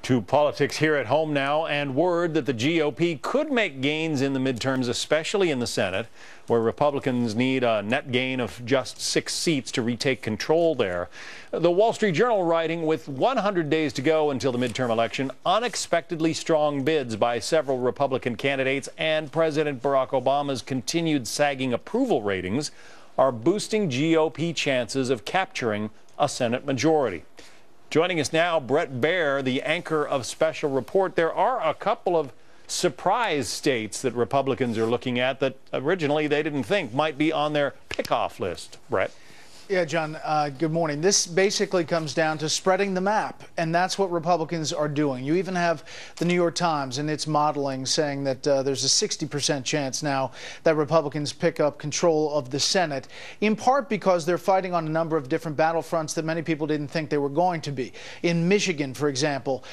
To politics here at home now, and word that the GOP could make gains in the midterms, especially in the Senate, where Republicans need a net gain of just 6 seats to retake control there. The Wall Street Journal writing, with 100 days to go until the midterm election, unexpectedly strong bids by several Republican candidates and President Barack Obama's continued sagging approval ratings are boosting GOP chances of capturing a Senate majority. Joining us now, Bret Baier, the anchor of Special Report. There are a couple of surprise states that Republicans are looking at that originally they didn't think might be on their pickoff list. Bret? Yeah, John, good morning. This basically comes down to spreading the map, and that's what Republicans are doing. You even have the New York Times in its modeling saying that there's a 60% chance now that Republicans pick up control of the Senate, in part because they're fighting on a number of different battlefronts that many people didn't think they were going to be. In Michigan, for example,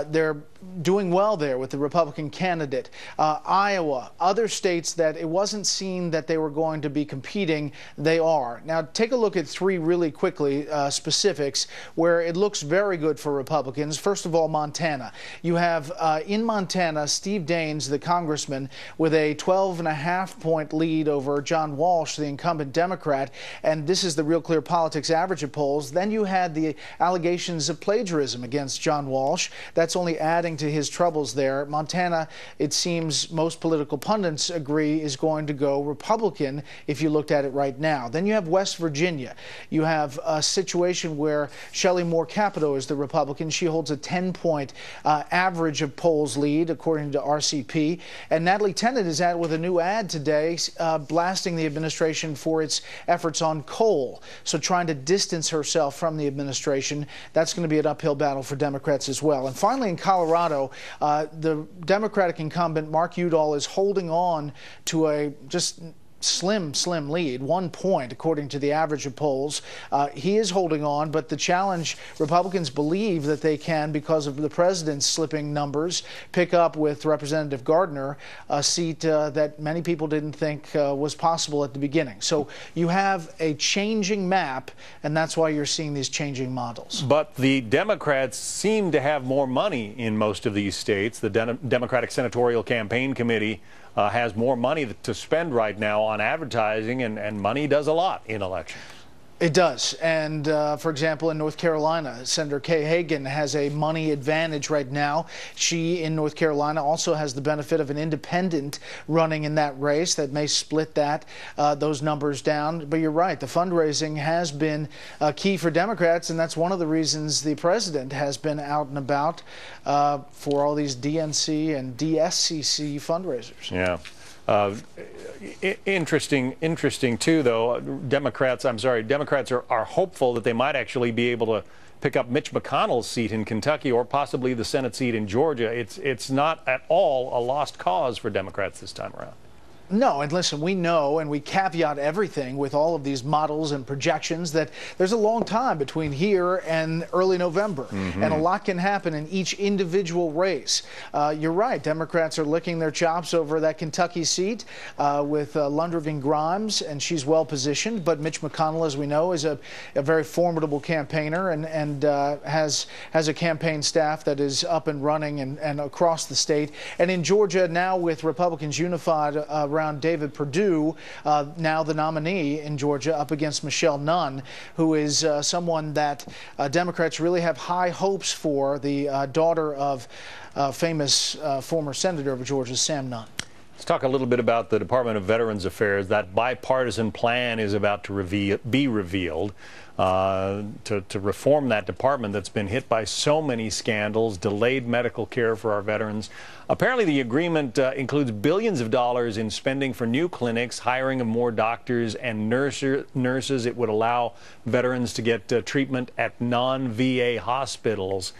they're doing well there with the Republican candidate. Iowa, other states that it wasn't seen that they were going to be competing, they are. Now, take a look at 3 really quickly specifics where it looks very good for Republicans. First of all, Montana. You have in Montana Steve Daines, the congressman, with a 12.5-point lead over John Walsh, the incumbent Democrat, and this is the Real Clear Politics average of polls. Then you had the allegations of plagiarism against John Walsh. That's only adding to his troubles there. Montana, it seems most political pundits agree, is going to go Republican if you looked at it right now. Then you have West Virginia. You have a situation where Shelley Moore Capito is the Republican. She holds a 10-point average of polls lead, according to RCP. And Natalie Tennant is out with a new ad today, blasting the administration for its efforts on coal. So trying to distance herself from the administration. That's going to be an uphill battle for Democrats as well. And finally, in Colorado, the Democratic incumbent, Mark Udall, is holding on to a just slim lead, 1 point, according to the average of polls. He is holding on, but the challenge, Republicans believe that they can, because of the president's slipping numbers, pick up with Representative Gardner, a seat that many people didn't think was possible at the beginning. So you have a changing map, and that's why you're seeing these changing models. But the Democrats seem to have more money in most of these states. The Democratic Senatorial Campaign Committee has more money to spend right now on advertising, and money does a lot in elections. It does. And, for example, in North Carolina, Senator Kay Hagan has a money advantage right now. She, in North Carolina, also has the benefit of an independent running in that race that may split those numbers down. But you're right. The fundraising has been key for Democrats, and that's one of the reasons the president has been out and about for all these DNC and DSCC fundraisers. Yeah. Interesting too, though. Democrats are hopeful that they might actually be able to pick up Mitch McConnell's seat in Kentucky, or possibly the Senate seat in Georgia. It's not at all a lost cause for Democrats this time around. No, and listen, we know, and we caveat everything with all of these models and projections, that there's a long time between here and early November, and a lot can happen in each individual race. You're right, Democrats are licking their chops over that Kentucky seat with Lundergan Grimes, and she's well positioned, but Mitch McConnell, as we know, is a very formidable campaigner and has a campaign staff that is up and running and across the state. And in Georgia now, with Republicans unified around David Perdue, now the nominee in Georgia, up against Michelle Nunn, who is someone that Democrats really have high hopes for, the daughter of famous former senator of Georgia, Sam Nunn. Let's talk a little bit about the Department of Veterans Affairs. That bipartisan plan is about to be revealed to reform that department that's been hit by so many scandals, delayed medical care for our veterans. Apparently, the agreement includes billions of dollars in spending for new clinics, hiring of more doctors and nurses. It would allow veterans to get treatment at non-VA hospitals.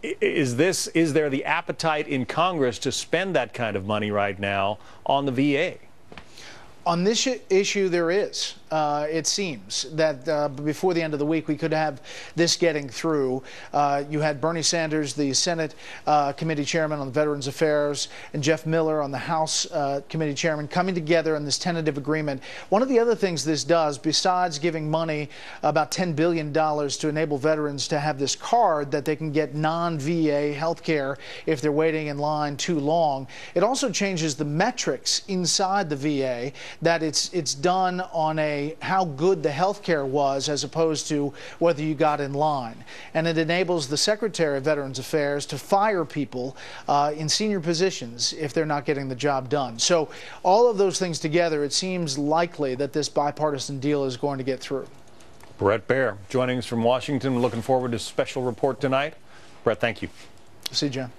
Is there the appetite in Congress to spend that kind of money right now on the VA? On this issue, there is. It seems that before the end of the week, we could have this getting through. You had Bernie Sanders, the Senate committee chairman on Veterans Affairs, and Jeff Miller on the House committee chairman coming together on this tentative agreement. One of the other things this does, besides giving money, about $10 billion to enable veterans to have this card that they can get non-VA health care if they're waiting in line too long, it also changes the metrics inside the VA, that it's done on how good the health care was as opposed to whether you got in line. And it enables the Secretary of Veterans Affairs to fire people in senior positions if they're not getting the job done. So all of those things together, it seems likely that this bipartisan deal is going to get through. Brett Baer joining us from Washington. Looking forward to a special report tonight. Brett, thank you. See you, John.